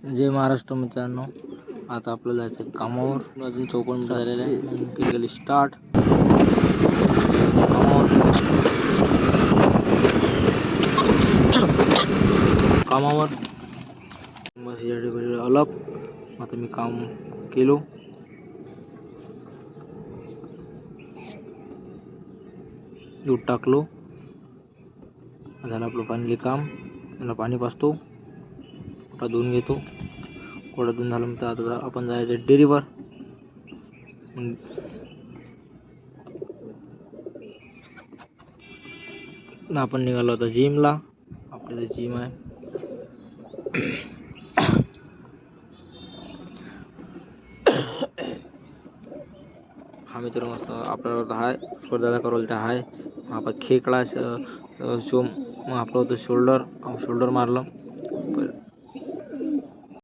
जय महाराष्ट्र मित्रांनो, आता आपल्याला जायचं कामावर. अजून 54 मिनिटं झालेले आहे. गेली स्टार्ट कामावर अलप. आता मी काम केलो. दूध टाकलो. झालं आपलं पाणी काम. त्याला पाणी पाजतो, कोटा धुवून घेतो. कोटा धुवून झालं तर आता आपण जायचं डेअरीवर. आपण निघालो आता जिमला. आपल्याला जिम आहे. हा मित्र मस्त आपल्याला हाय स्पर्धा करवलता हाय. आपण खेकडा शो मग आपलं होतं शोल्डर मारलं.